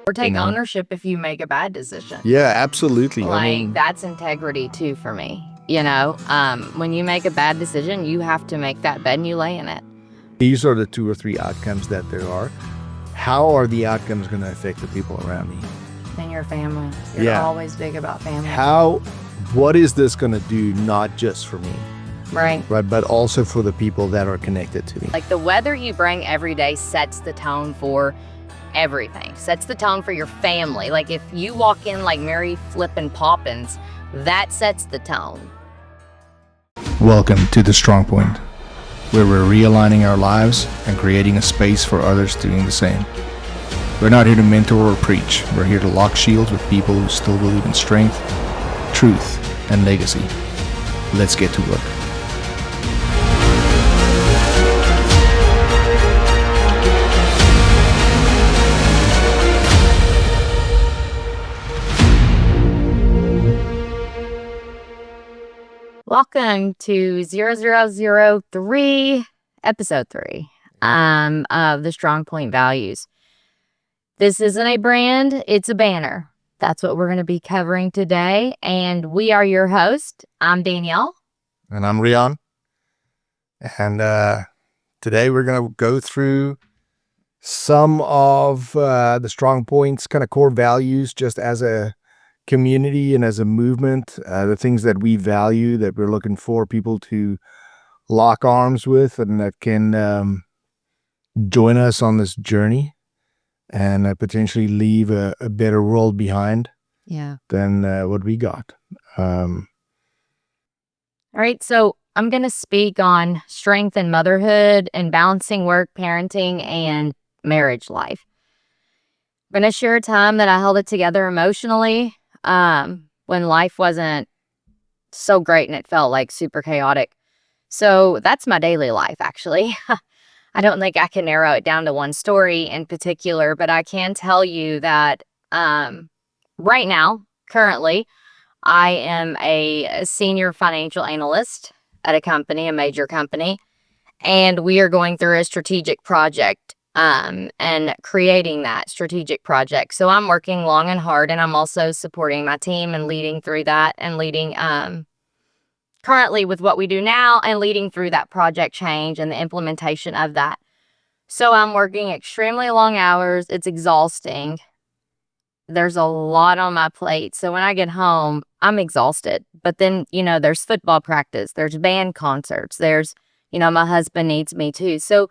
Or take ownership if you make a bad decision. Yeah, absolutely. Like, that's integrity too for me. When you make a bad decision, you have to make that bed and you lay in it. These are the 2 or 3 outcomes that there are. How are the outcomes going to affect the people around me? And your family. You're always big about family. What is this going to do, not just for me? Right, but also for the people that are connected to me. Like, the weather you bring every day sets the tone for everything. Sets the tone for your family. Like, if you walk in like Mary Flippin' Poppins, that sets the tone. Welcome to the Strongpoint, where we're realigning our lives and creating a space for others doing the same. We're not here to mentor or preach. We're here to lock shields with people who still believe in strength, truth, and legacy. Let's get to work. Welcome to 0003, episode 3 of the Strongpoint Values. This isn't a brand, it's a banner. That's what we're going to be covering today. And we are your host. I'm Danielle. And I'm Rian. And today we're going to go through some of the Strongpoint's kind of core values just as a community and as a movement, the things that we value, that we're looking for people to lock arms with and that can join us on this journey and potentially leave a better world behind than what we got. All right, so I'm going to speak on strength and motherhood and balancing work, parenting, and marriage life. I'm going to share a time that I held it together emotionally when life wasn't so great and it felt like super chaotic. So that's my daily life, actually. I don't think I can narrow it down to one story in particular, but I can tell you that right now, currently, I am a senior financial analyst at a company, a major company, and we are going through a strategic project and creating that strategic project. So I'm working long and hard, and I'm also supporting my team and leading through that and leading currently with what we do now and leading through that project change and the implementation of that. So I'm working extremely long hours. It's exhausting. There's a lot on my plate. So when I get home, I'm exhausted. But then, there's football practice, there's band concerts, there's, my husband needs me too. So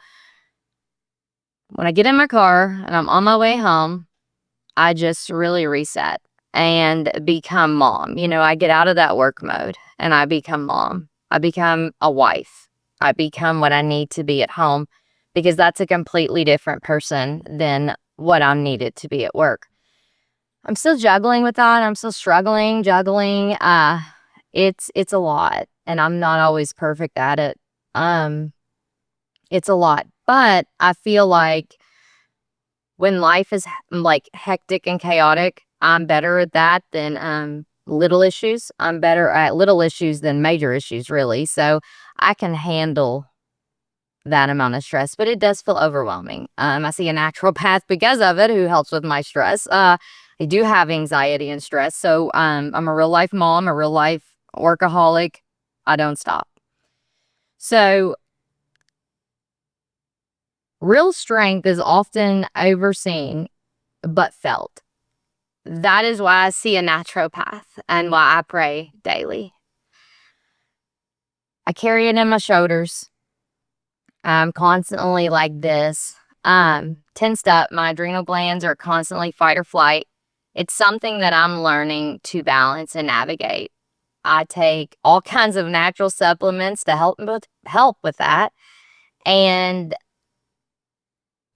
when I get in my car and I'm on my way home, I just really reset and become mom. I get out of that work mode and I become mom. I become a wife. I become what I need to be at home because that's a completely different person than what I'm needed to be at work. I'm still juggling with that. I'm still struggling, juggling. It's a lot and I'm not always perfect at it. It's a lot. But I feel like when life is like hectic and chaotic, I'm better at that than little issues. I'm better at little issues than major issues, really. So I can handle that amount of stress, but it does feel overwhelming. I see a naturopath because of it who helps with my stress. I do have anxiety and stress. So I'm a real life mom, a real life workaholic. I don't stop. So real strength is often overseen, but felt. That is why I see a naturopath and why I pray daily. I carry it in my shoulders. I'm constantly like this, tensed up. My adrenal glands are constantly fight or flight. It's something that I'm learning to balance and navigate. I take all kinds of natural supplements to help with that. And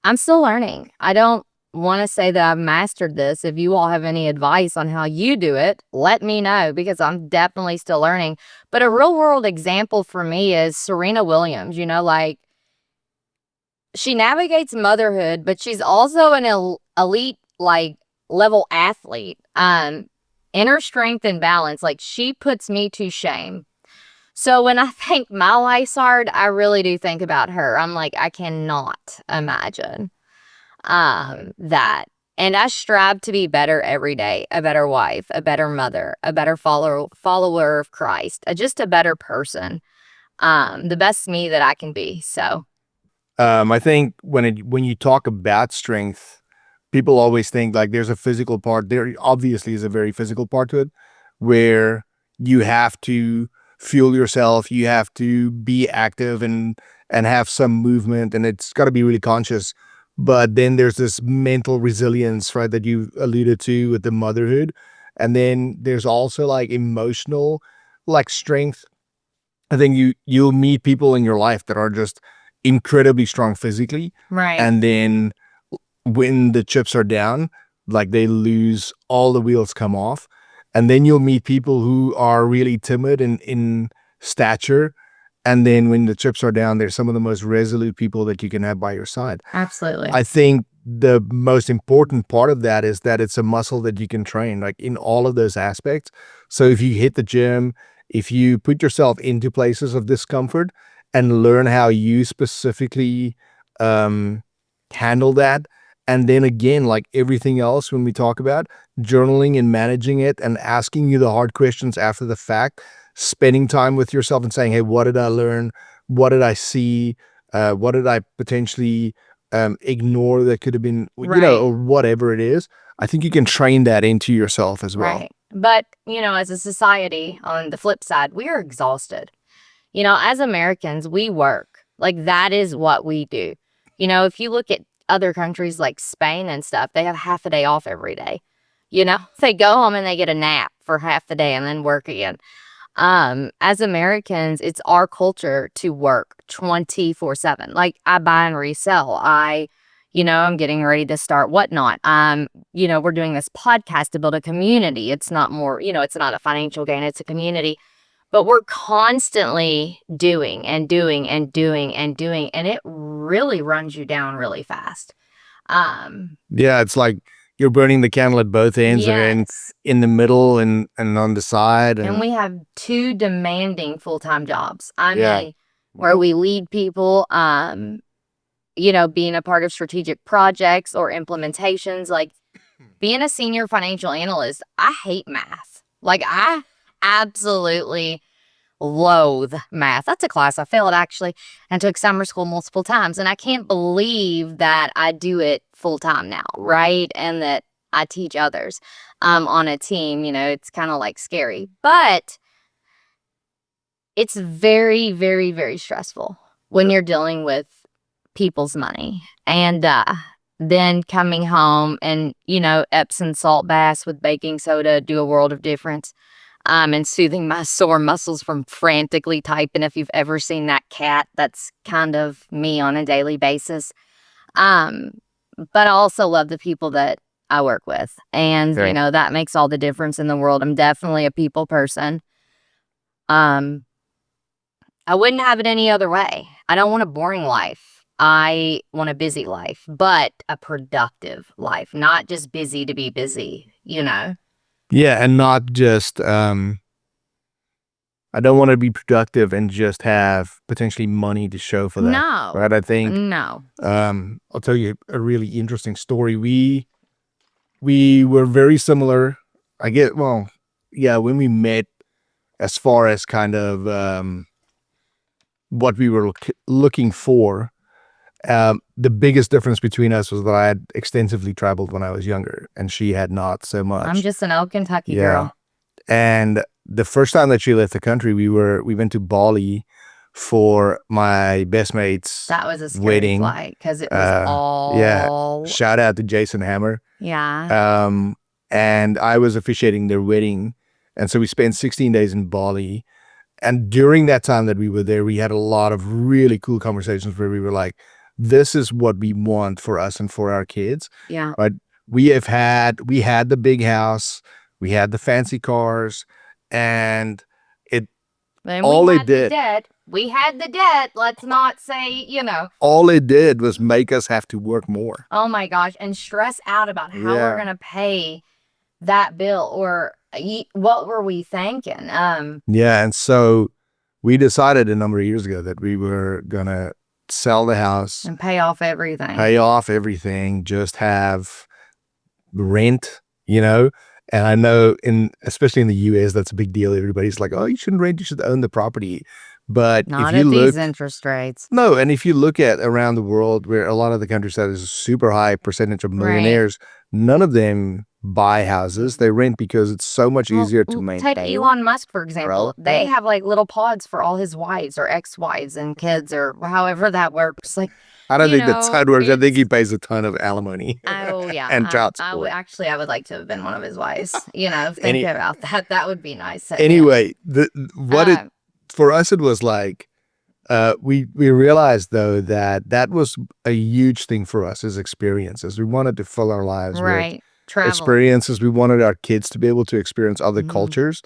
I'm still learning. I don't want to say that I've mastered this. If you all have any advice on how you do it, let me know because I'm definitely still learning. But a real world example for me is Serena Williams. She navigates motherhood, but she's also an elite level athlete. Inner strength and balance, she puts me to shame. So when I think my life's hard, I really do think about her. I'm like, I cannot imagine that. And I strive to be better every day, a better wife, a better mother, a better follower of Christ, just a better person, the best me that I can be. So, I think when you talk about strength, people always think like there's a physical part. There obviously is a very physical part to it, where you have to fuel yourself, you have to be active and have some movement, and it's got to be really conscious. But then there's this mental resilience, right, that you alluded to with the motherhood, and then there's also like emotional, like strength. I think you'll meet people in your life that are just incredibly strong physically, right. and then when the chips are down, like they lose, all the wheels come off. And then you'll meet people who are really timid and in stature. And then when the chips are down, they're some of the most resolute people that you can have by your side. Absolutely. I think the most important part of that is that it's a muscle that you can train, like in all of those aspects. So if you hit the gym, if you put yourself into places of discomfort and learn how you specifically handle that, and then again, like everything else, when we talk about journaling and managing it and asking you the hard questions after the fact, spending time with yourself and saying, hey, what did I learn? What did I see? What did I potentially ignore that could have been, Right. or whatever it is. I think you can train that into yourself as well. Right. But, as a society, on the flip side, we are exhausted. As Americans, we work. Like, that is what we do. If you look at other countries like Spain and stuff, they have half a day off every day. They go home and they get a nap for half the day and then work again. As Americans, it's our culture to work 24/7. Like, I buy and resell. I'm getting ready to start Whatnot. We're doing this podcast to build a community. It's not more, it's not a financial gain, it's a community. But we're constantly doing and doing and doing and doing, and it really runs you down really fast. Yeah, it's like you're burning the candle at both ends, and Yes. in the middle and on the side. And we have two demanding full-time jobs. I Yeah. mean, where we lead people, being a part of strategic projects or implementations. Like, being a senior financial analyst, I hate math. Like, I absolutely loathe math. That's a class I failed, actually, and took summer school multiple times. And I can't believe that I do it full-time now, right? And that I teach others on a team. It's kind of like scary. But it's very, very, very stressful when you're dealing with people's money. And then coming home and, Epsom salt baths with baking soda do a world of difference. And soothing my sore muscles from frantically typing. If you've ever seen that cat, that's kind of me on a daily basis. But I also love the people that I work with. And, Right. that makes all the difference in the world. I'm definitely a people person. I wouldn't have it any other way. I don't want a boring life. I want a busy life, but a productive life, not just busy to be busy, Yeah, and not just I don't want to be productive and just have potentially money to show for that. No. Right? I think No. I'll tell you a really interesting story. We were very similar. When we met, as far as kind of what we were looking for. The biggest difference between us was that I had extensively traveled when I was younger, and she had not so much. I'm just an old Kentucky girl. And the first time that she left the country, we went to Bali for my best mate's That was a scary wedding. flight because it was all. Yeah. Shout out to Jason Hammer. Yeah. And I was officiating their wedding, and so we spent 16 days in Bali. And during that time that we were there, we had a lot of really cool conversations where we were like, this is what we want for us and for our kids. Yeah. Right? We had the big house, we had the fancy cars, and We had the debt. Let's not say, all it did was make us have to work more. Oh my gosh. And stress out about how we're going to pay that bill, or what were we thinking? Yeah. And so we decided a number of years ago that we were going to sell the house and pay off everything. Just have rent, and I know especially in the US, that's a big deal. Everybody's like, oh, you shouldn't rent, you should own the property. But Not if you at look, these interest rates. no, and if you look at around the world where a lot of the countries that is a super high percentage of millionaires, none of them buy houses. They rent because it's so much easier to maintain. Take Elon Musk, for example. They have like little pods for all his wives or ex-wives and kids or however that works. Like, I don't think that's how it works. I think he pays a ton of alimony. Oh, yeah. And child support. I would like to have been one of his wives. Think about that. That would be nice. Anyway, for us, it was like, we realized though that was a huge thing for us as experiences. We wanted to fill our lives with travel experiences. We wanted our kids to be able to experience other cultures.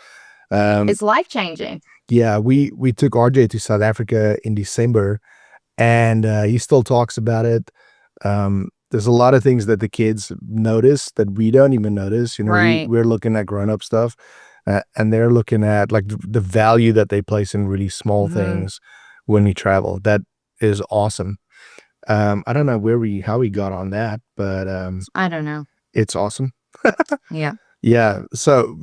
It's life-changing. Yeah, we took RJ to South Africa in December, and he still talks about it. There's a lot of things that the kids notice that we don't even notice. We're looking at grown-up stuff, and they're looking at like the value that they place in really small things when we travel. That is awesome. I don't know how we got on that, but I don't know. It's awesome. Yeah. Yeah. So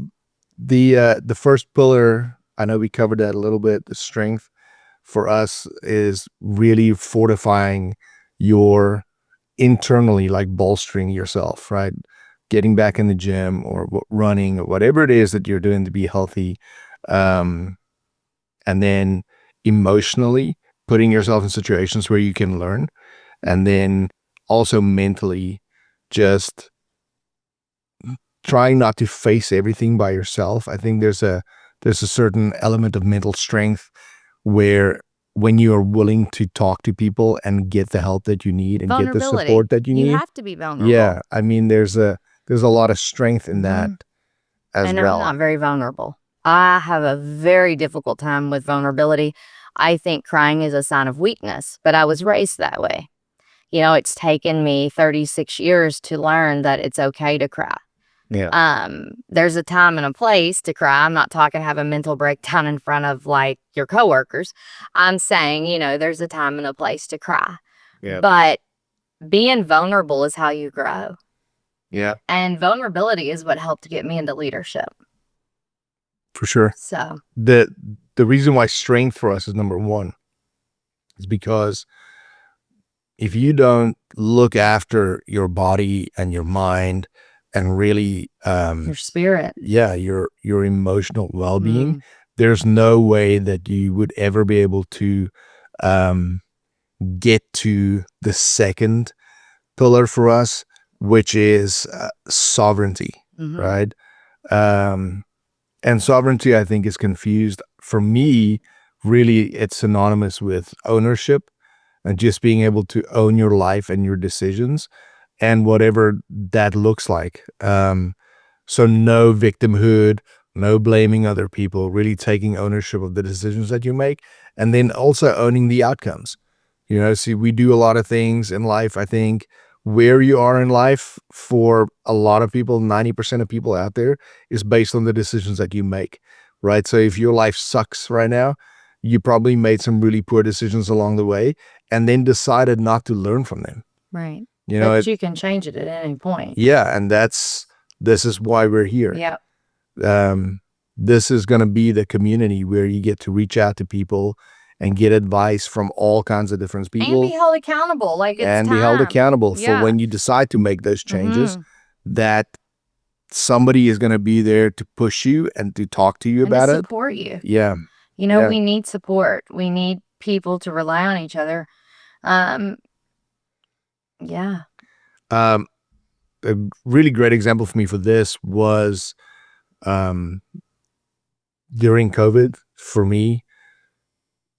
the first pillar, I know we covered that a little bit. The strength for us is really fortifying your internally, like bolstering yourself, right? Getting back in the gym or running or whatever it is that you're doing to be healthy. And then emotionally putting yourself in situations where you can learn, and then also mentally just trying not to face everything by yourself. I think there's a certain element of mental strength where when you are willing to talk to people and get the help that you need and get the support that you need. You have to be vulnerable. Yeah. I mean, there's a lot of strength in that as well. I'm not very vulnerable. I have a very difficult time with vulnerability. I think crying is a sign of weakness, but I was raised that way. It's taken me 36 years to learn that it's okay to cry. Yeah. There's a time and a place to cry. I'm not talking have a mental breakdown in front of like your coworkers. I'm saying, there's a time and a place to cry. Yeah. But being vulnerable is how you grow. Yeah. And vulnerability is what helped get me into leadership. For sure. So the reason why strength for us is number one is because if you don't look after your body and your mind and really your spirit, your emotional well-being, there's no way that you would ever be able to get to the second pillar for us, which is sovereignty, right? And sovereignty, I think, is confused. For me, really, it's synonymous with ownership and just being able to own your life and your decisions and whatever that looks like. So no victimhood, no blaming other people, really taking ownership of the decisions that you make, and then also owning the outcomes. See, we do a lot of things in life. I think where you are in life for a lot of people, 90% of people out there, is based on the decisions that you make, right? So if your life sucks right now, you probably made some really poor decisions along the way and then decided not to learn from them. Right. But you can change it at any point. Yeah. And this is why we're here. Yeah. This is going to be the community where you get to reach out to people and get advice from all kinds of different people. And be held accountable. Be held accountable for when you decide to make those changes, that somebody is going to be there to push you and to talk to you about it. Support you. Yeah. We need support. We need people to rely on each other. Yeah. A really great example for me for this was during COVID for me.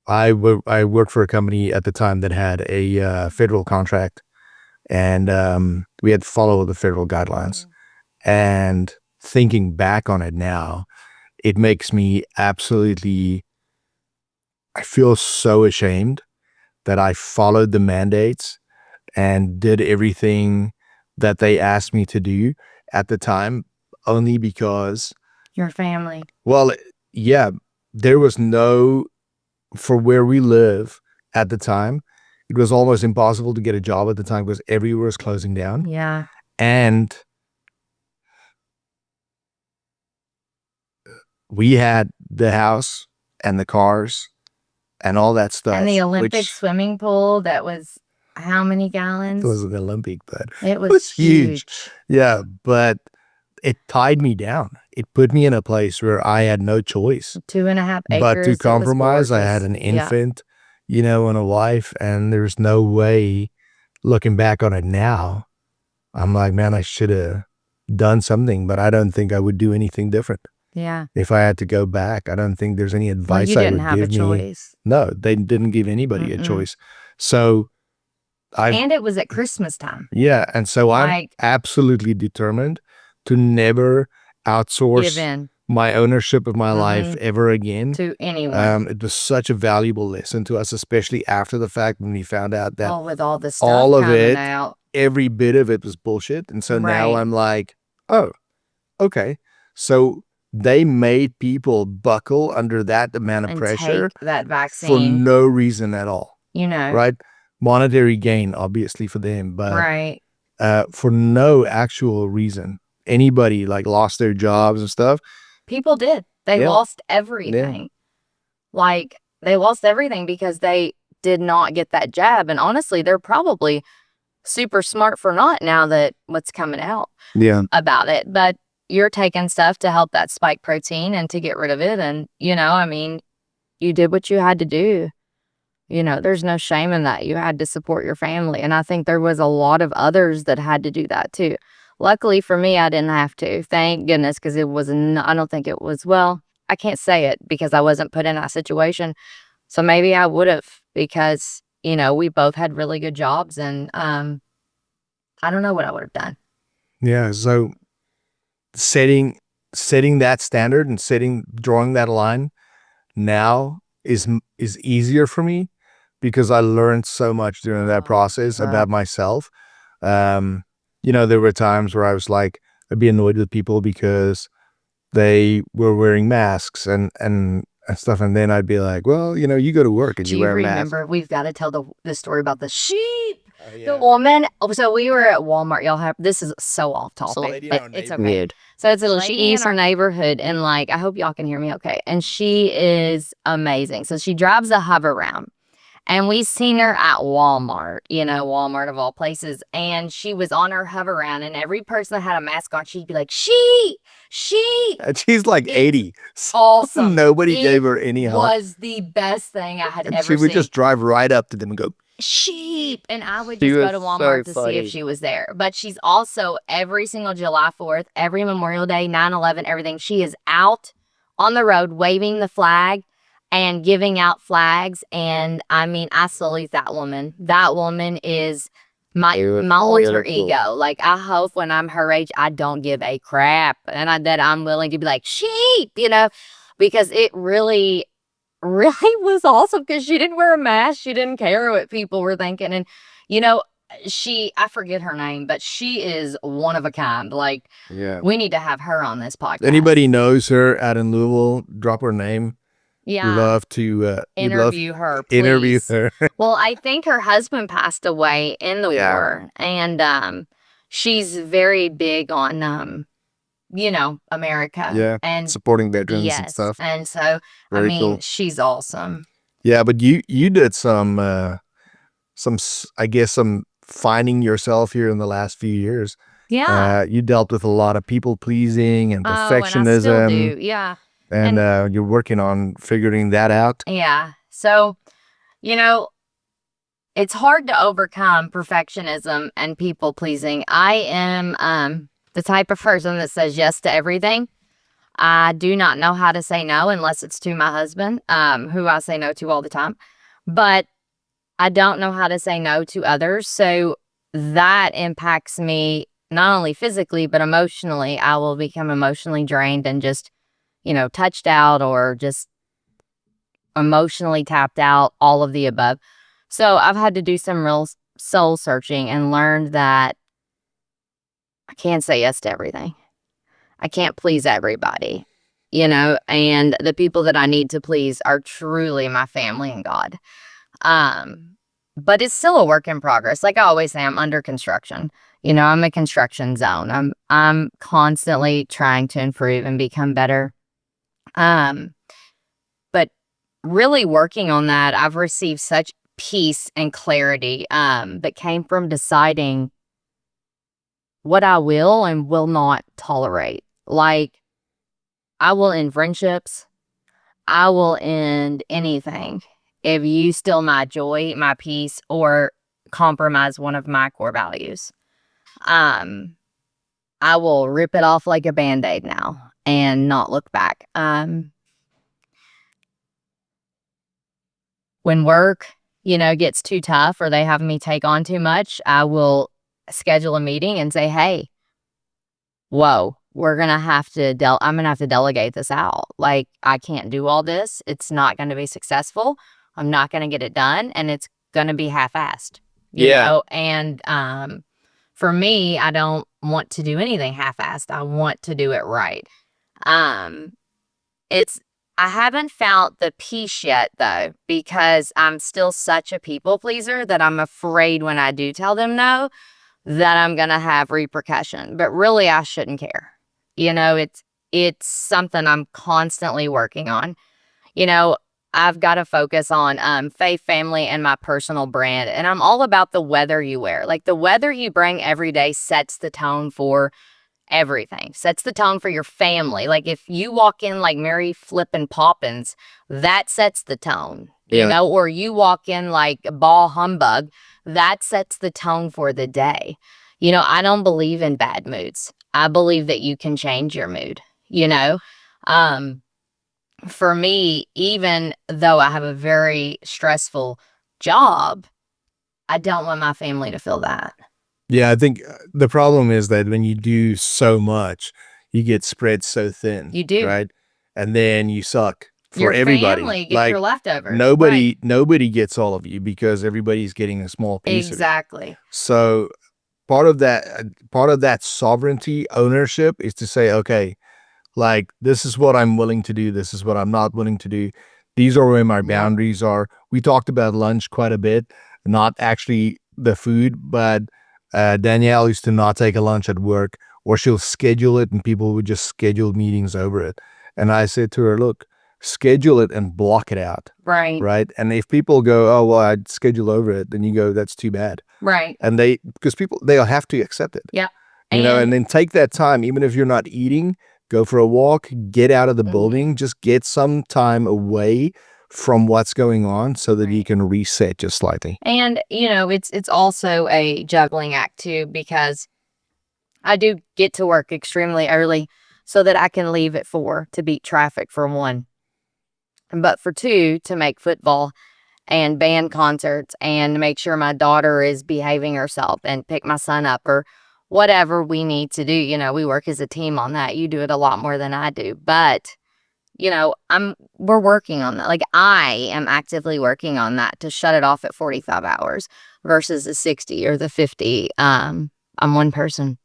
I worked for a company at the time that had a federal contract, and we had to follow the federal guidelines. And thinking back on it now, it makes me I feel so ashamed that I followed the mandates and did everything that they asked me to do at the time, only because your family. Well, yeah, there was for where we live at the time, it was almost impossible to get a job at the time because everywhere was closing down. Yeah. And we had the house and the cars and all that stuff. And the Olympic swimming pool that was how many gallons? It was an Olympic, but it was huge. Yeah, but it tied me down. It put me in a place where I had no choice. 2.5 acres. But to compromise, I had an infant, you know, and a wife, and there's no way, looking back on it now, I'm like, man, I should have done something, but I don't think I would do anything different. Yeah. If I had to go back, I don't think there's any advice you I didn't would have give a me. choice. No, they didn't give anybody a choice. So and it was at Christmas time. Yeah, and so I'm absolutely determined to never outsource my ownership of my life ever again to anyone. It was such a valuable lesson to us, especially after the fact when we found out that with all the stuff all of coming it, out. every bit of it was bullshit. And so now I'm like, oh, okay. So they made people buckle under that amount of pressure, take that vaccine for no reason at all. You know, right? Monetary gain, obviously, for them, but right. For no actual reason. Anybody like lost their jobs and stuff. People did. They lost everything. Like they lost everything because they did not get that jab. And honestly, they're probably super smart for not now that what's coming out about it. But you're taking stuff to help that spike protein and to get rid of it. And, you know, I mean, you did what you had to do. You know, there's no shame in that. You had to support your family. And I think there was a lot of others that had to do that too. Luckily for me, I didn't have to. Thank goodness, because it was not, I don't think it was, well, I can't say it because I wasn't put in that situation. So maybe I would have, because, you know, we both had really good jobs, and I don't know what I would have done. Yeah, so setting that standard and drawing that line now is easier for me because I learned so much during that process about myself. You know, there were times where I was like, I'd be annoyed with people because they were wearing masks and stuff. And then I'd be like, well, you know, you go to work and you wear a mask. Do you remember, we've got to tell the story about the sheep. The woman, so we were at Walmart. Y'all have, this is so off topic, but it's okay. So it's a lady in our neighborhood, and like, I hope y'all can hear me okay. And she is amazing. So she drives a hover around. And we seen her at Walmart, you know, Walmart of all places. And she was on her hover round, and every person that had a mask on, she'd be like, she. And she's like 80. Awesome. Nobody gave her any help. It was the best thing I had ever seen. She would just drive right up to them and go, sheep. And I would just go to Walmart to see if she was there. But she's also every single July 4th, every Memorial Day, 9/11, everything. She is out on the road waving the flag and giving out flags. And I mean, I salute that woman. That woman is my alter ego. Like, I hope when I'm her age, I don't give a crap, and that I'm willing to be like, sheep, you know, because it really was awesome, because she didn't wear a mask. She didn't care what people were thinking. And, you know, I forget her name, but she is one of a kind. Like, we need to have her on this podcast. Anybody knows her out in Louisville, drop her name. Yeah. Love to interview her, please. Interview her. Well, I think her husband passed away in the war, and she's very big on you know, America. Yeah. And supporting veterans and stuff. And so very, I mean, cool. She's awesome. Yeah, but you did some I guess some finding yourself here in the last few years. Yeah. You dealt with a lot of people pleasing and perfectionism. And I still do. Yeah. And you're working on figuring that out. Yeah. So, you know, it's hard to overcome perfectionism and people pleasing. I am the type of person that says yes to everything. I do not know how to say no unless it's to my husband, who I say no to all the time. But I don't know how to say no to others. So that impacts me not only physically, but emotionally. I will become emotionally drained and just, you know, touched out or just emotionally tapped out, all of the above. So I've had to do some real soul searching and learned that I can't say yes to everything. I can't please everybody, you know, and the people that I need to please are truly my family and God. But it's still a work in progress. Like I always say, I'm under construction. You know, I'm a construction zone. I'm constantly trying to improve and become better. But really working on that, I've received such peace and clarity that came from deciding what I will and will not tolerate. Like, I will end friendships. I will end anything if you steal my joy, my peace, or compromise one of my core values. I will rip it off like a Band-Aid now and not look back. When work, gets too tough or they have me take on too much, I will schedule a meeting and say, hey, whoa, I'm going to have to delegate this out. Like, I can't do all this. It's not going to be successful. I'm not going to get it done, and it's going to be half-assed, you know? And for me, I don't want to do anything half-assed. I want to do it right. I haven't found the peace yet, though, because I'm still such a people pleaser that I'm afraid when I do tell them no, that I'm going to have repercussion. But really, I shouldn't care. It's something I'm constantly working on. I've got to focus on faith, family, and my personal brand. And I'm all about the weather you wear. Like, the weather you bring every day sets the tone for everything, sets the tone for your family. Like, if you walk in like Mary Flippin' Poppins, that sets the tone, or you walk in like a ball humbug, that sets the tone for the day. I don't believe in bad moods. I believe that you can change your mood, for me, even though I have a very stressful job, I don't want my family to feel that. Yeah, I think the problem is that when you do so much, you get spread so thin. You do. Right? And then you suck for your everybody. Family gets your leftovers. Nobody gets all of you because everybody's getting a small piece of it. Exactly. So part of that sovereignty ownership is to say, okay, like, this is what I'm willing to do. This is what I'm not willing to do. These are where my boundaries are. We talked about lunch quite a bit, not actually the food, but Danielle used to not take a lunch at work, or she'll schedule it and people would just schedule meetings over it. And I said to her, look, schedule it and block it out. Right. Right. And if people go, oh, well, I'd schedule over it, then you go, that's too bad. Right. And because they'll have to accept it. Yeah. And then take that time, even if you're not eating, go for a walk, get out of the building, just get some time away from what's going on so that you can reset just slightly. And, it's also a juggling act too, because I do get to work extremely early so that I can leave at 4 to beat traffic, for 1. But for 2, to make football and band concerts and make sure my daughter is behaving herself and pick my son up or whatever we need to do. We work as a team on that. You do it a lot more than I do. But, we're working on that. Like, I am actively working on that to shut it off at 45 hours versus the 60 or the 50. I'm one person.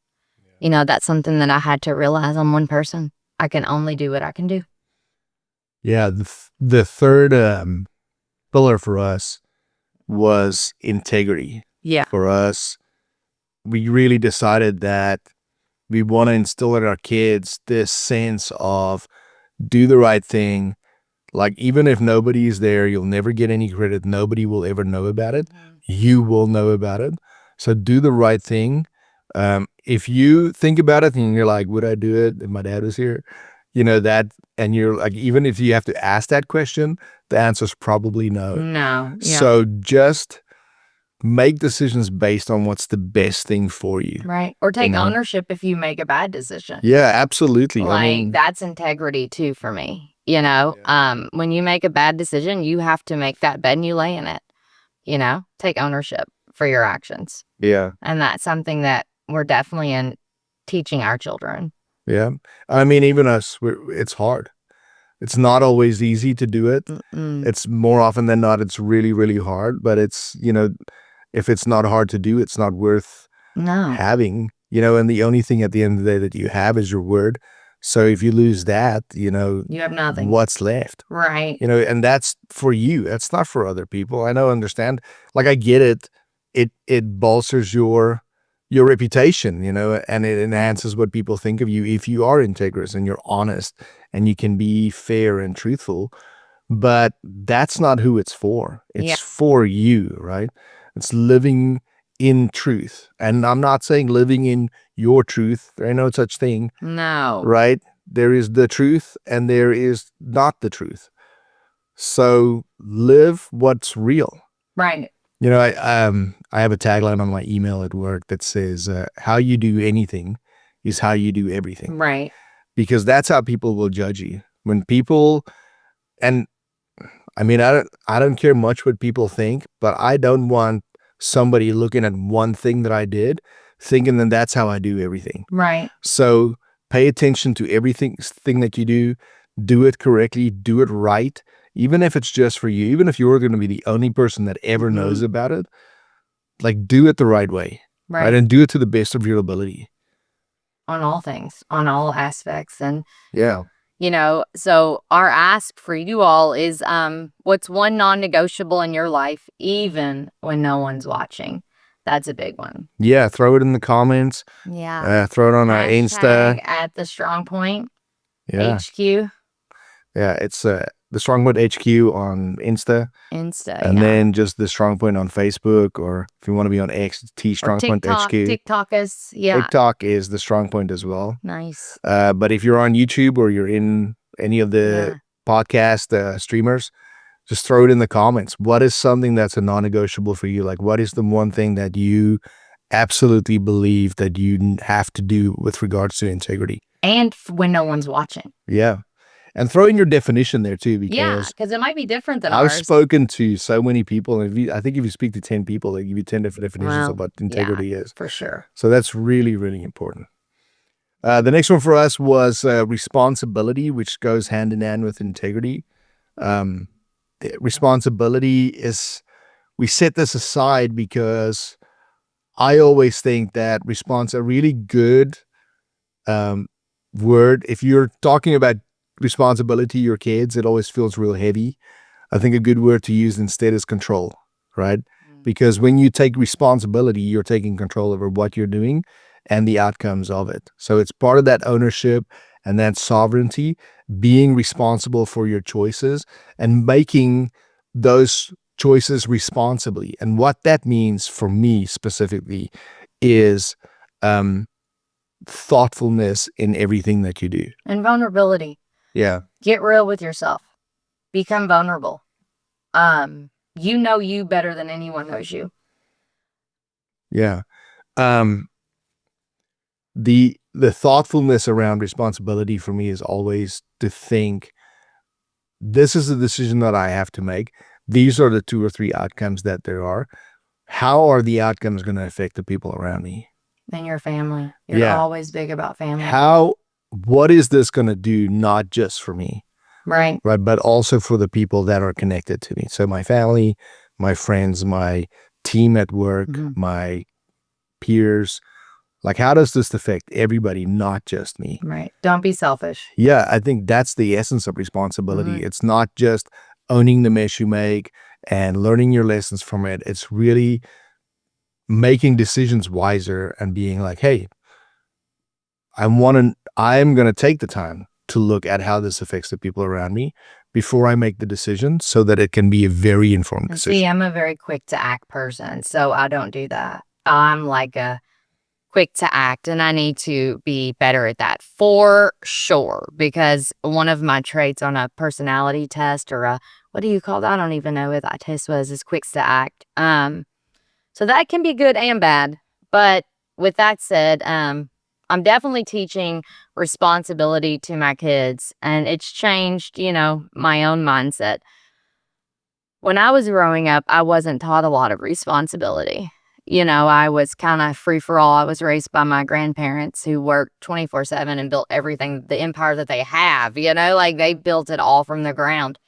That's something that I had to realize. I'm one person. I can only do what I can do. Yeah. The third pillar for us was integrity. Yeah. For us, we really decided that we want to instill in our kids this sense of do the right thing. Like, even if nobody's there, you'll never get any credit. Nobody will ever know about it. You will know about it. So do the right thing. If you think about it and you're like, would I do it if my dad was here? That, and you're like, even if you have to ask that question, the answer is probably no. No. Yeah. So just make decisions based on what's the best thing for you. Right. Or take ownership if you make a bad decision. Yeah, absolutely. Like, that's integrity too for me. When you make a bad decision, you have to make that bed and you lay in it. Take ownership for your actions. Yeah. And that's something that we're definitely teaching our children. Yeah. Even us, it's hard. It's not always easy to do it. It's more often than not, it's really, really hard. But it's, if it's not hard to do, it's not worth having, and the only thing at the end of the day that you have is your word. So if you lose that, you have nothing. What's left? Right. And that's for you. That's not for other people. I understand. Like, I get it. It bolsters your your reputation, and it enhances what people think of you if you are integrous and you're honest and you can be fair and truthful. But that's not who it's for. It's Yeah. for you, right? It's living in truth. And I'm not saying living in your truth. There ain't no such thing, No. right? There is the truth and there is not the truth. So live what's real. Right. I have a tagline on my email at work that says, how you do anything is how you do everything. Right. Because that's how people will judge you. When people, and I mean, I don't care much what people think, but I don't want somebody looking at one thing that I did thinking that that's how I do everything. Right. So pay attention to everything that you do it correctly, do it right. Even if it's just for you, even if you're going to be the only person that ever knows about it, like do it the right way, right? And do it to the best of your ability. On all things, on all aspects. And yeah. So our ask for you all is, what's one non-negotiable in your life, even when no one's watching? That's a big one. Yeah. Throw it in the comments. Yeah. Throw it on our Insta. At the Strongpoint HQ. Yeah. It's the Strongpoint HQ on Insta. And then just the Strongpoint on Facebook, or if you want to be on X, Strongpoint HQ. TikTok is, TikTok is the Strongpoint as well. Nice. But if you're on YouTube or you're in any of the podcast streamers, just throw it in the comments. What is something that's a non-negotiable for you? Like, what is the one thing that you absolutely believe that you have to do with regards to integrity? And when no one's watching. Yeah. And throw in your definition there too, because it might be different than ours. I've spoken to so many people, and I think if you speak to 10 people, they give you 10 different definitions of what integrity is. For sure. So that's really, really important. The next one for us was responsibility, which goes hand in hand with integrity. Responsibility is, we set this aside because I always think that a really good word, if you're talking about responsibility, your kids, it always feels real heavy. I think a good word to use instead is control, right? Because when you take responsibility, you're taking control over what you're doing and the outcomes of it. So it's part of that ownership and that sovereignty, being responsible for your choices and making those choices responsibly. And what that means for me specifically is thoughtfulness in everything that you do. And vulnerability. Yeah. Get real with yourself. Become vulnerable. You know you better than anyone knows you. Yeah. The thoughtfulness around responsibility for me is always to think, this is a decision that I have to make. These are the 2 or 3 outcomes that there are. How are the outcomes going to affect the people around me? And your family. You're always big about family. What is this going to do, not just for me? Right, but also for the people that are connected to me. So my family, my friends, my team at work, my peers. Like, how does this affect everybody, not just me? Right. Don't be selfish. Yeah, I think that's the essence of responsibility. It's not just owning the mess you make and learning your lessons from it. It's really making decisions wiser and being like, hey, I'm going to take the time to look at how this affects the people around me before I make the decision so that it can be a very informed decision. See, I'm a very quick to act person, so I don't do that. I'm like a quick to act, and I need to be better at that for sure, because one of my traits on a personality test, or what do you call that? I don't even know what that test was, is quick to act. So that can be good and bad. But with that said, I'm definitely teaching responsibility to my kids, and it's changed, my own mindset. When I was growing up, I wasn't taught a lot of responsibility. I was kind of free for all. I was raised by my grandparents who worked 24/7 and built everything, the empire that they have, like they built it all from the ground.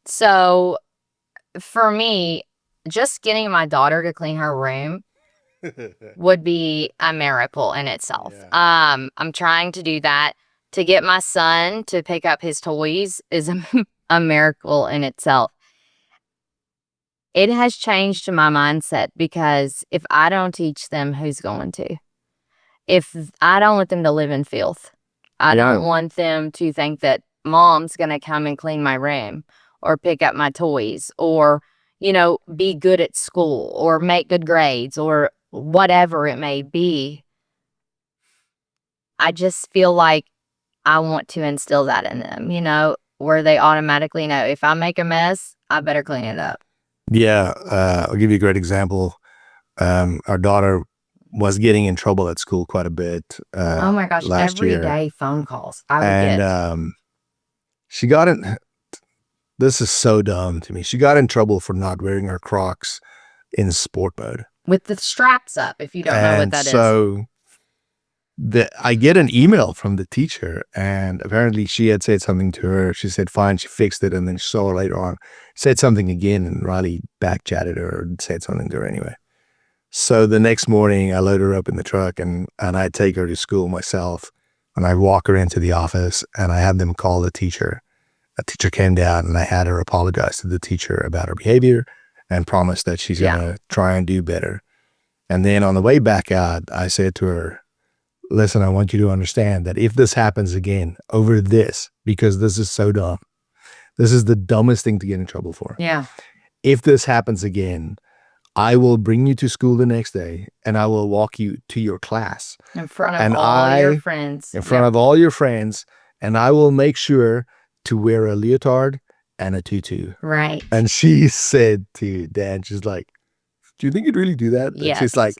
So for me, just getting my daughter to clean her room would be a miracle in itself. Yeah. I'm trying to do that. To get my son to pick up his toys is a miracle in itself. it has changed my mindset, because if I don't teach them, who's going to? If I don't want them to live in filth, I don't want them to think that mom's going to come and clean my room or pick up my toys or, be good at school or make good grades or whatever it may be. I just feel like I want to instill that in them, where they automatically know if I make a mess, I better clean it up. Yeah. I'll give you a great example. Our daughter was getting in trouble at school quite a bit. Oh my gosh, every day phone calls I would get. She got in, this is so dumb to me. She got in trouble for not wearing her Crocs in sport mode. With the straps up, if you don't know what that is. So I get an email from the teacher, and apparently she had said something to her. She said, fine, she fixed it, and then she saw her later on, said something again, and Riley back chatted her or said something to her anyway. So the next morning, I load her up in the truck, and I take her to school myself, and I walk her into the office, and I had them call the teacher. A teacher came down, and I had her apologize to the teacher about her behavior and promise that she's going to try and do better. And then on the way back out, I said to her, listen, I want you to understand that if this happens again over this, because this is so dumb, this is the dumbest thing to get in trouble for. Yeah. If this happens again, I will bring you to school the next day, and I will walk you to your class. In front of all your friends. In front of all your friends, and I will make sure to wear a leotard and a tutu. Right. And she said to Dan, she's like, do you think he'd really do that? Yes. She's like,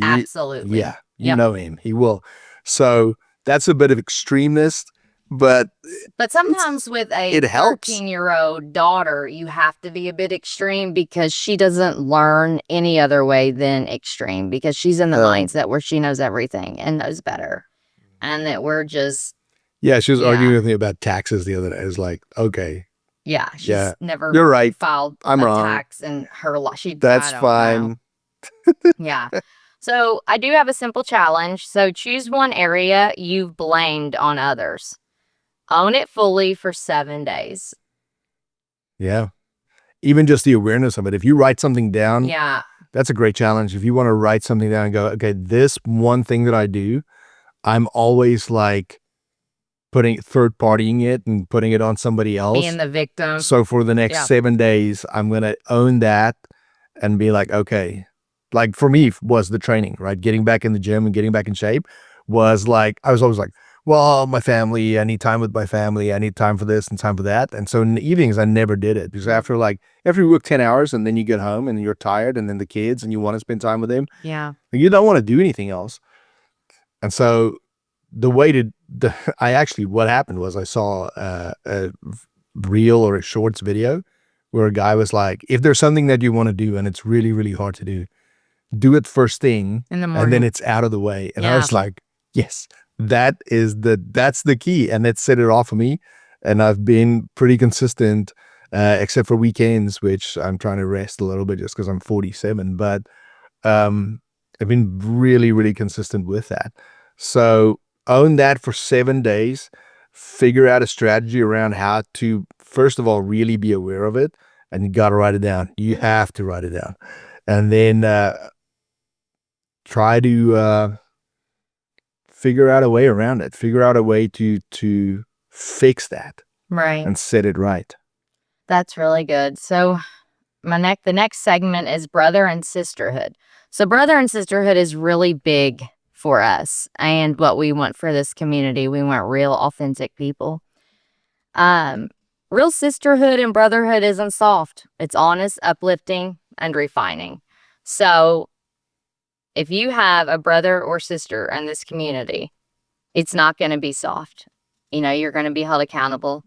absolutely. Yeah, you know him. He will. So that's a bit of extremeness, but sometimes with a 13-year-old daughter, you have to be a bit extreme, because she doesn't learn any other way than extreme, because she's in the mindset where she knows everything and knows better. And that we're just... Yeah, she was arguing with me about taxes the other day. It was like, okay. Yeah, she's never you're right. filed I'm a wrong. tax in her life. That's fine. Yeah. So I do have a simple challenge. So choose one area you've blamed on others. Own it fully for 7 days. Yeah. Even just the awareness of it. If you write something down, that's a great challenge. If you want to write something down and go, okay, this one thing that I do, I'm always like third partying it and putting it on somebody else. Being the victim. So for the next 7 days, I'm going to own that and be like, okay, like for me was the training, right? Getting back in the gym and getting back in shape was like, I was always like, well, my family, I need time with my family. I need time for this and time for that. And so in the evenings, I never did it, because after you work 10 hours and then you get home and you're tired, and then the kids and you want to spend time with them. Yeah. You don't want to do anything else. And so what happened was I saw a reel or a shorts video where a guy was like, if there's something that you want to do and it's really, really hard to do it first thing in the morning, and then it's out of the way. And I was like, yes, that's the key. And it set it off for me. And I've been pretty consistent, except for weekends, which I'm trying to rest a little bit just because I'm 47. But I've been really, really consistent with that. So own that for 7 days, figure out a strategy around how to, first of all, really be aware of it. And you got to write it down. You have to write it down. And then try to figure out a way around it. Figure out a way to fix that. Right. And set it right. That's really good. So the next segment is brother and sisterhood. So brother and sisterhood is really big for us and what we want for this community. We want real, authentic people. Real sisterhood and brotherhood isn't soft. It's honest, uplifting, and refining. So if you have a brother or sister in this community, it's not going to be soft. You're going to be held accountable.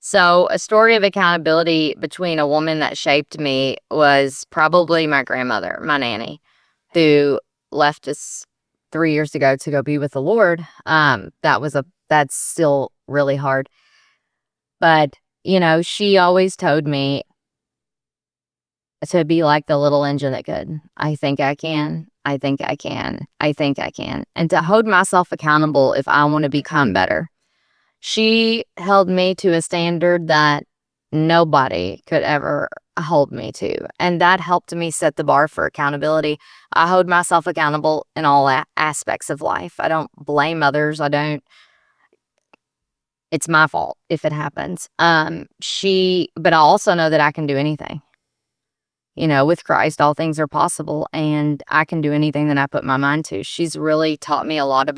So a story of accountability between a woman that shaped me was probably my grandmother, my nanny, who left us 3 years ago to go be with the Lord. That's still really hard. But, she always told me to be like the little engine that could. I think I can. I think I can. I think I can. And to hold myself accountable if I want to become better. She held me to a standard that nobody could ever hold me to. And that helped me set the bar for accountability. I hold myself accountable in all aspects of life. I don't blame others. It's my fault if it happens. But I also know that I can do anything. With Christ, all things are possible, and I can do anything that I put my mind to. She's really taught me a lot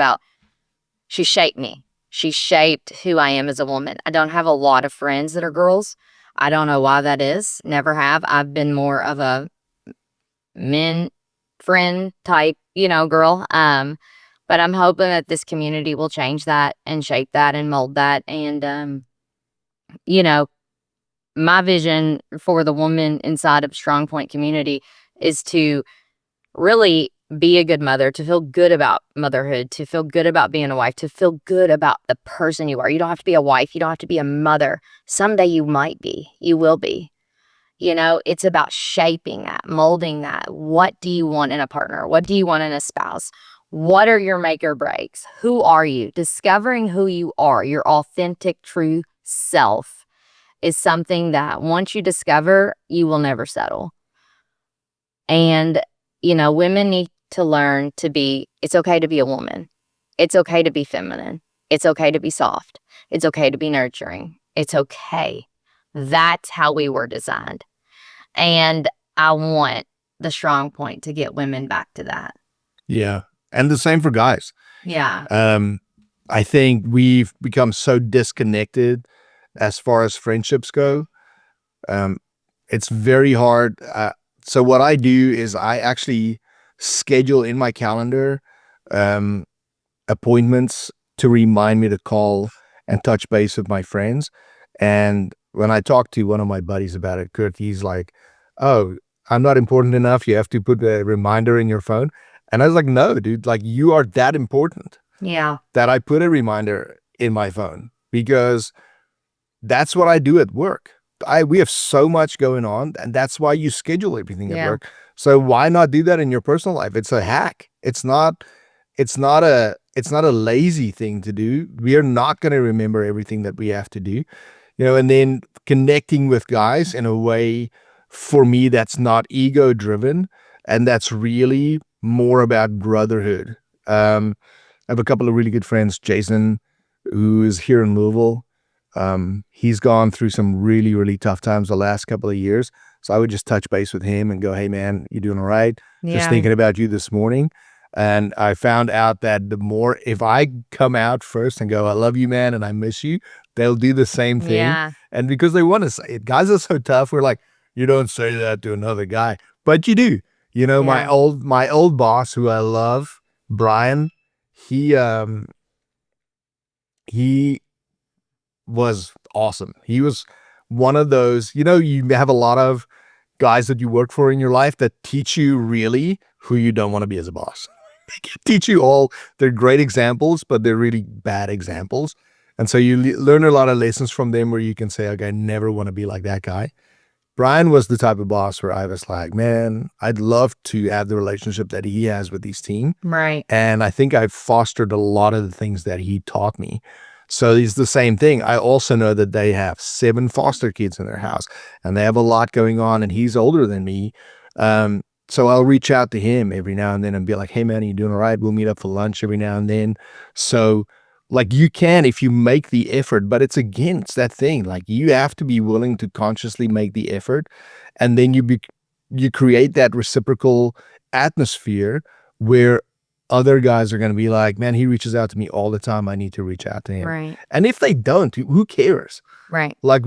she shaped me. She shaped who I am as a woman. I don't have a lot of friends that are girls. I don't know why that is. Never have. I've been more of a men friend type, girl. But I'm hoping that this community will change that and shape that and mold that. And, my vision for the woman inside of Strongpoint community is to really be a good mother, to feel good about motherhood, to feel good about being a wife, to feel good about the person you are. You don't have to be a wife. You don't have to be a mother. Someday you might be. You will be. It's about shaping that, molding that. What do you want in a partner? What do you want in a spouse? What are your make or breaks? Who are you? Discovering who you are, your authentic, true self, is something that once you discover, you will never settle. And, women need to learn it's okay to be a woman. It's okay to be feminine. It's okay to be soft. It's okay to be nurturing. It's okay. That's how we were designed. And I want the Strongpoint to get women back to that. Yeah. And the same for guys. Yeah. I think we've become so disconnected as far as friendships go. It's very hard. So what I do is I actually schedule in my calendar appointments to remind me to call and touch base with my friends. And when I talked to one of my buddies about it, Kurt, he's like, "Oh, I'm not important enough. You have to put a reminder in your phone." And I was like, "No, dude, like you are that important." Yeah. That I put a reminder in my phone because that's what I do at work. We have so much going on, and that's why you schedule everything at work. So why not do that in your personal life? It's a hack. It's not a lazy thing to do. We are not going to remember everything that we have to do, and then connecting with guys in a way for me that's not ego driven, and that's really more about brotherhood. I have a couple of really good friends, Jason, who is here in Louisville. He's gone through some really, really tough times the last couple of years. So I would just touch base with him and go, "Hey man, you doing all right? Just thinking about you this morning." And I found out that if I come out first and go, "I love you, man, and I miss you," they'll do the same thing. Yeah. And because they want to say it, guys are so tough. We're like, you don't say that to another guy, but you do. My old boss, who I love, Brian, he was awesome. He was one of those, you have a lot of guys that you work for in your life that teach you really who you don't want to be as a boss. They can teach you all. They're great examples, but they're really bad examples. And so you learn a lot of lessons from them where you can say, okay, I never want to be like that guy. Brian was the type of boss where I was like, man, I'd love to have the relationship that he has with his team. Right. And I think I've fostered a lot of the things that he taught me. So it's the same thing. I also know that they have 7 foster kids in their house and they have a lot going on, and he's older than me. So I'll reach out to him every now and then and be like, "Hey man, are you doing all right? We'll meet up for lunch every now and then." So like you can, if you make the effort, but it's that thing. Like you have to be willing to consciously make the effort, and then you create that reciprocal atmosphere where other guys are going to be like, "Man, he reaches out to me all the time. I need to reach out to him." Right. And if they don't, who cares? Right. Like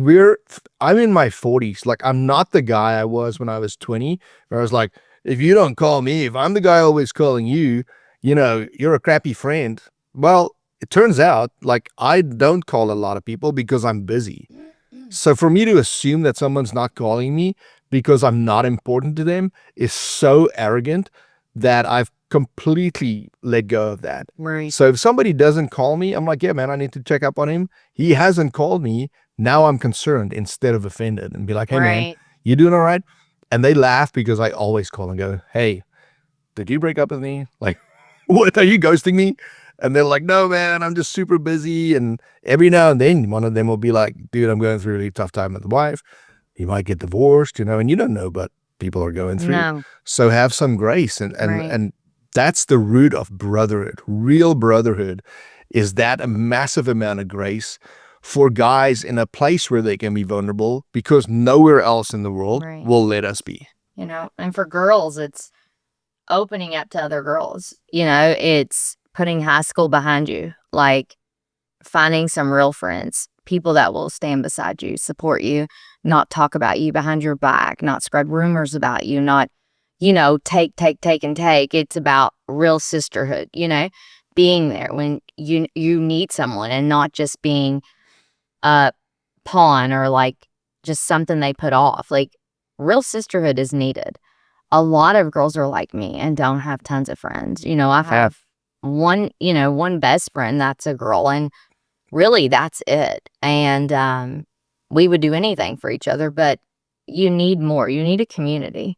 I'm in my 40s. Like I'm not the guy I was when I was 20, where I was like, if you don't call me, if I'm the guy always calling you, you're a crappy friend. Well, it turns out like I don't call a lot of people because I'm busy. So for me to assume that someone's not calling me because I'm not important to them is so arrogant that I've completely let go of that. Right. So if somebody doesn't call me, I'm like, yeah, man, I need to check up on him. He hasn't called me. Now I'm concerned instead of offended and be like, "Hey man, you doing all right?" And they laugh because I always call and go, "Hey, did you break up with me? Like, what, are you ghosting me?" And they're like, "No, man, I'm just super busy." And every now and then one of them will be like, "Dude, I'm going through a really tough time with the wife. You might get divorced, and you don't know what people are going through. No. So have some grace. Right. And that's the root of brotherhood. Real brotherhood is that a massive amount of grace for guys in a place where they can be vulnerable, because nowhere else in the world Right. will let us be. And for girls, it's opening up to other girls. It's putting high school behind you, like finding some real friends, people that will stand beside you, support you, not talk about you behind your back, not spread rumors about you, not, take, and take. It's about real sisterhood, being there when you need someone, and not just being a pawn or like just something they put off. Like, real sisterhood is needed. A lot of girls are like me and don't have tons of friends. I have one best friend that's a girl, and really that's it. And we would do anything for each other, but you need more. You need a community.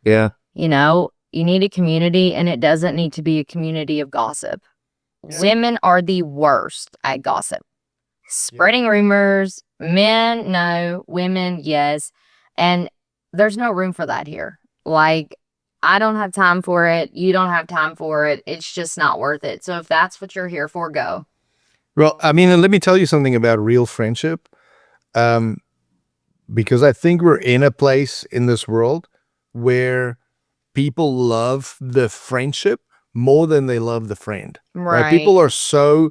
Yeah. You need a community, and it doesn't need to be a community of gossip. Yeah. Women are the worst at gossip. Spreading rumors. Men, no. Women, yes. And there's no room for that here. Like, I don't have time for it. You don't have time for it. It's just not worth it. So if that's what you're here for, go. Well, I mean, let me tell you something about real friendship. Because I think we're in a place in this world where people love the friendship more than they love the friend. Right. People are so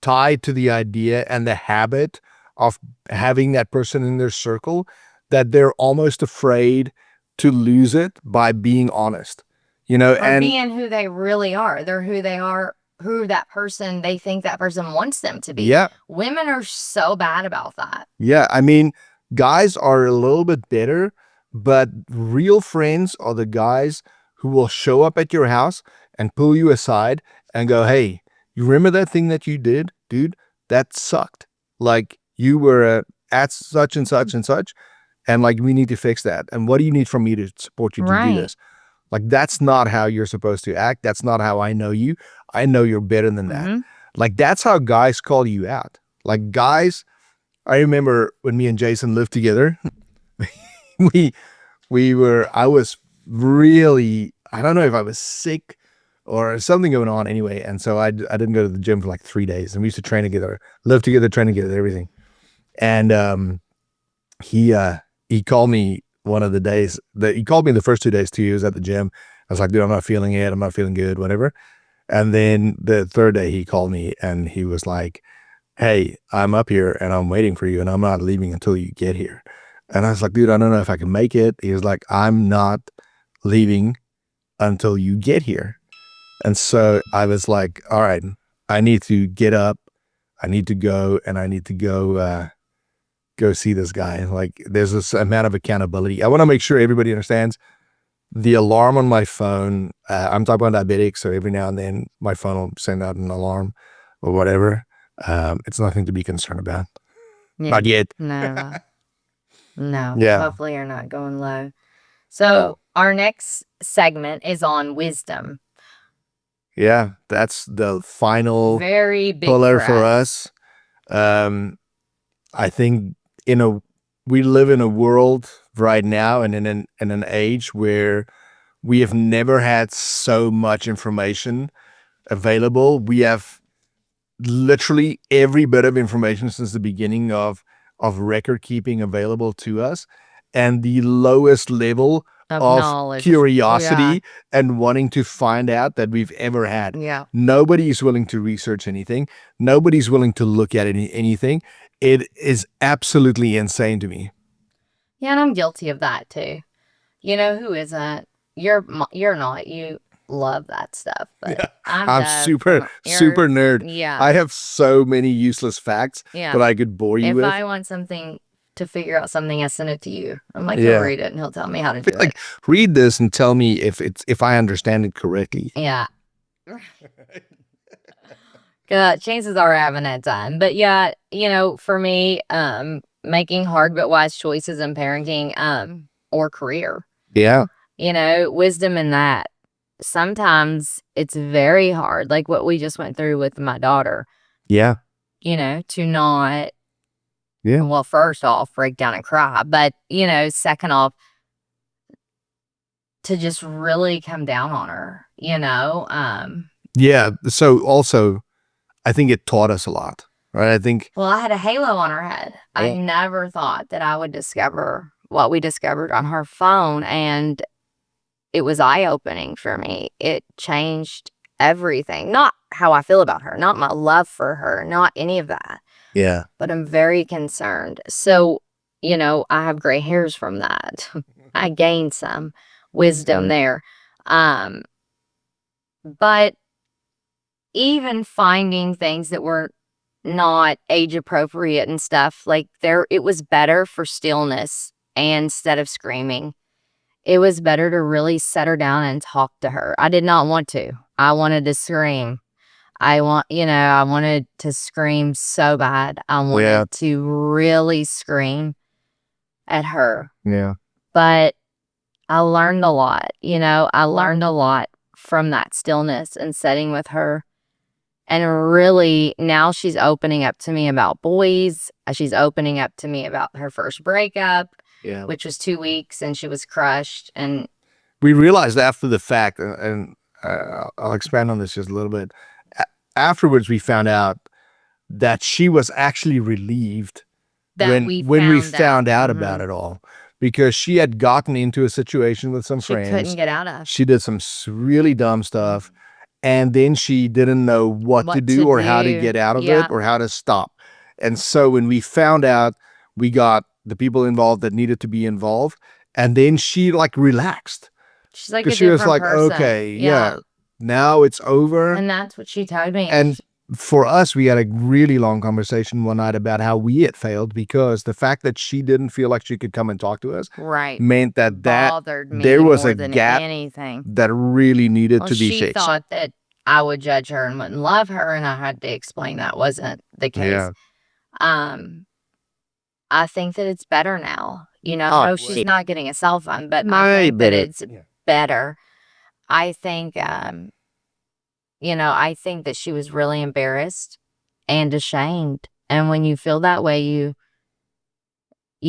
tied to the idea and the habit of having that person in their circle that they're almost afraid to lose it by being honest, Or and being who they really are. They're who they are, who they think that person wants them to be. Yeah. Women are so bad about that. Yeah. I mean, guys are a little bit better, but real friends are the guys who will show up at your house and pull you aside and go, hey, you remember that thing that you did, dude? That sucked. Like, you were at such and such and such, and like, we need to fix that. And what do you need from me to support you to do this? Like, that's not how you're supposed to act. That's not how I know you. I know you're better than that. Mm-hmm. Like, that's how guys call you out. Like, guys, I remember when me and Jason lived together, I was really, I don't know if I was sick or something going on anyway. And so I didn't go to the gym for like 3 days, and we used to train together, live together, train together, everything. And he called me one of the days he called me the first 2 days too. He was at the gym. I was like, dude, I'm not feeling it. I'm not feeling good, whatever. And then the third day he called me and he was like, hey, I'm up here and I'm waiting for you and I'm not leaving until you get here. And I was like, dude, I don't know if I can make it. He was like, I'm not leaving until you get here. And so I was like, all right, I need to get up. I need to go, and I need to go see this guy. Like, there's this amount of accountability. I want to make sure everybody understands the alarm on my phone. I'm talking about diabetic, so every now and then my phone will send out an alarm or whatever. It's nothing to be concerned about. Yeah. Not yet. No. No. Yeah. Hopefully you're not going low. So our next segment is on wisdom. Yeah, that's the final Very big pillar for us. I think we live in a world right now and in an age where we have never had so much information available. We have literally every bit of information since the beginning of record keeping available to us, and the lowest level of knowledge, curiosity and wanting to find out that we've ever had. Yeah. Nobody's willing to research anything. Nobody's willing to look at anything. It is absolutely insane to me. Yeah, and I'm guilty of that too. Who isn't? You're not. You love that stuff, but Yeah. I'm super nerd. Yeah. I have so many useless facts Yeah. that I could bore you If with. I want something to figure out something, I send it to you. I'm like, Yeah. he'll read it and he'll tell me how to do Like, it. read this and tell me if I understand it correctly. Yeah. Chances are I haven't had time. But yeah, for me, making hard but wise choices in parenting, or career. Yeah. Wisdom in that. Sometimes it's very hard, like what we just went through with my daughter. Yeah. To not Yeah. Well, first off, break down and cry. But, second off, to just really come down on her, Yeah. So also, I think it taught us a lot, right? I think. Well, I had a halo on her head. I never thought that I would discover what we discovered on her phone, and it was eye-opening for me. It changed everything. Not how I feel about her, not my love for her, not any of that. Yeah. But I'm very concerned. So, I have gray hairs from that. I gained some wisdom there. But even finding things that were not age appropriate and stuff, like it was better for stillness instead of screaming. It was better to really set her down and talk to her. I did not want to. I wanted to scream. I wanted to scream so bad. I wanted to really scream at her. Yeah. But I learned a lot, I learned a lot from that stillness and sitting with her. And really, now she's opening up to me about boys. She's opening up to me about her first breakup, which was 2 weeks, and she was crushed. And we realized after the fact, and I'll expand on this just a little bit. Afterwards, we found out that she was actually relieved when we found out about it all, because she had gotten into a situation with some friends. She couldn't get out of. She did some really dumb stuff, and then she didn't know what to do or how to get out of it or how to stop. And so when we found out, we got the people involved that needed to be involved, and then she relaxed. She's like, because she was like, person. Okay, now it's over. And that's what she told me. And for us, we had a really long conversation one night about how we had failed, because the fact that she didn't feel like she could come and talk to us meant that bothered me there was more a than gap anything that really needed to be she fixed. Thought that I would judge her and wouldn't love her, and I had to explain that wasn't the case. I think that it's better now. She's not getting a cell phone, but I think that it's better. I think, I think that she was really embarrassed and ashamed. And when you feel that way, you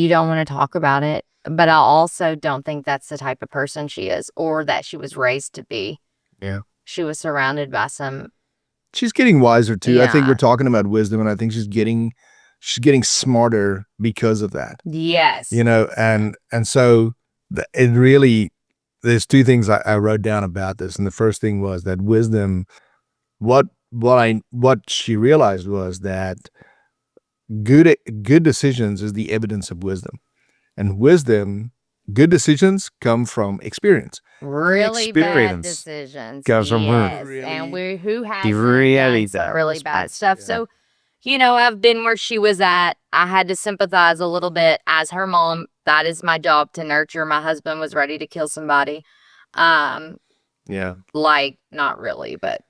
don't want to talk about it. But I also don't think that's the type of person she is, or that she was raised to be. Yeah. She was surrounded by some. She's getting wiser too. I think we're talking about wisdom, and I think she's getting smarter because of that. Yes. And so it really, there's two things I wrote down about this. And the first thing was that wisdom, what she realized was that good decisions is the evidence of wisdom. And wisdom, good decisions come from experience. Really bad decisions. Comes from her. And who has really bad stuff. Yeah. So, I've been where she was at. I had to sympathize a little bit as her mom. That is my job, to nurture. My husband was ready to kill somebody. Not really, but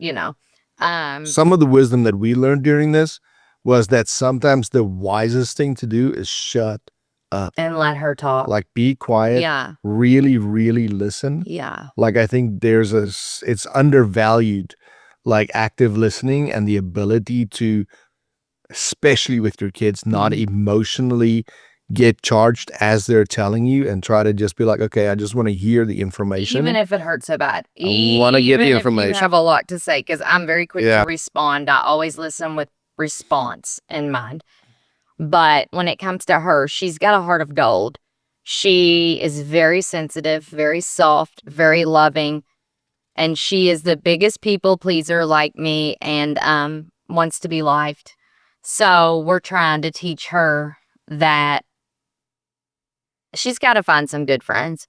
some of the wisdom that we learned during this was that sometimes the wisest thing to do is shut up and let her talk. Be quiet. Yeah. Really, really listen. Yeah. I think it's undervalued, active listening and the ability to, especially with your kids, not emotionally get charged as they're telling you, and try to just be like, okay, I just want to hear the information. Even if it hurts so bad. I want to get the information. If you have a lot to say, because I'm very quick to respond. I always listen with response in mind. But when it comes to her, she's got a heart of gold. She is very sensitive, very soft, very loving. And she is the biggest people pleaser like me, and wants to be liked. So we're trying to teach her that she's got to find some good friends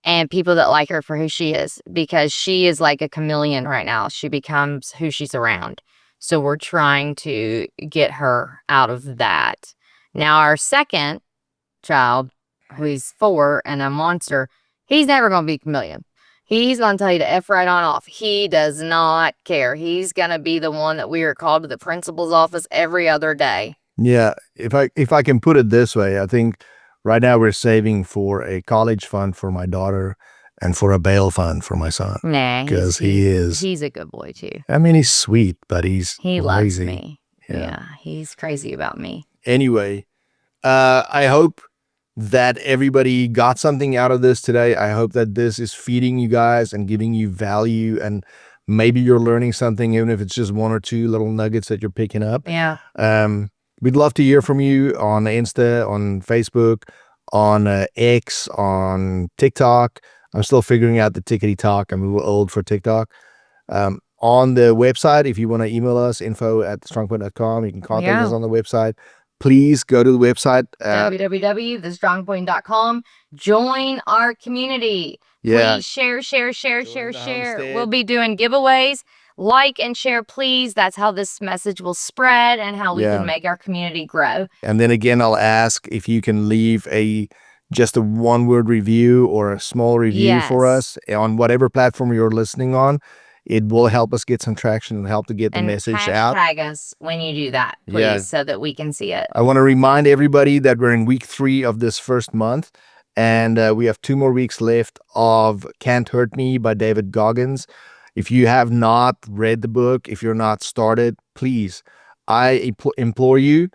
and people that like her for who she is, because she is like a chameleon right now. She becomes who she's around. So we're trying to get her out of that. Now, our second child, who's 4 and a monster, he's never going to be a chameleon. He's going to tell you to F right on off. He does not care. He's going to be the one that we are called to the principal's office every other day. Yeah. If I can put it this way, I think right now we're saving for a college fund for my daughter and for a bail fund for my son. Nah. Because he's a good boy too. I mean, he's sweet, but he loves lazy. me. Yeah. He's crazy about me. Anyway, I hope that everybody got something out of this today. I hope that this is feeding you guys and giving you value, and maybe you're learning something, even if it's just one or two little nuggets that you're picking up. Yeah. We'd love to hear from you on Insta, on Facebook, on X, on TikTok. I'm still figuring out the tickety talk. I'm a little old for TikTok. On the website, if you want to email us, info@strongpoint.com, you can contact us on the website. Please go to the website, www.thestrongpoint.com. Join our community. Yeah. Please share. Join the homestead. We'll be doing giveaways. Like and share, please. That's how this message will spread and how we Yeah. can make our community grow. And then again, I'll ask if you can leave just a one-word review or a small review for Yes. us on whatever platform you're listening on. It will help us get some traction and help to get the And message out. hashtag us when you do that, please, Yeah. so that we can see it. I want to remind everybody that we're in week 3 of this first month, and we have 2 more weeks left of Can't Hurt Me by David Goggins. If you have not read the book, if you're not started, please, I implore you,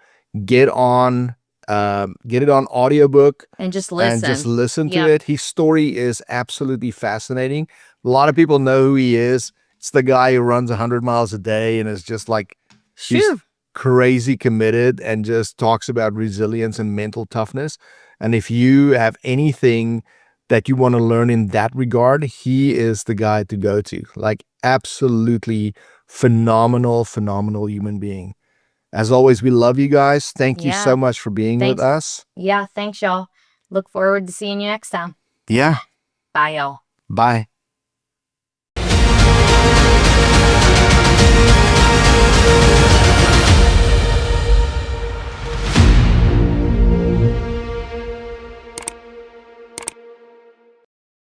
get it on audiobook And just listen. and just listen to Yep. it. His story is absolutely fascinating. A lot of people know who he is. It's the guy who runs 100 miles a day and is just like, he's Shoo. crazy committed and just talks about resilience and mental toughness. And if you have anything that you want to learn in that regard, he is the guy to go to. Like, absolutely phenomenal human being. As always, we love you guys. Thank you so much for being with us. Yeah, thanks, y'all. Look forward to seeing you next time. Yeah. Bye, y'all. Bye.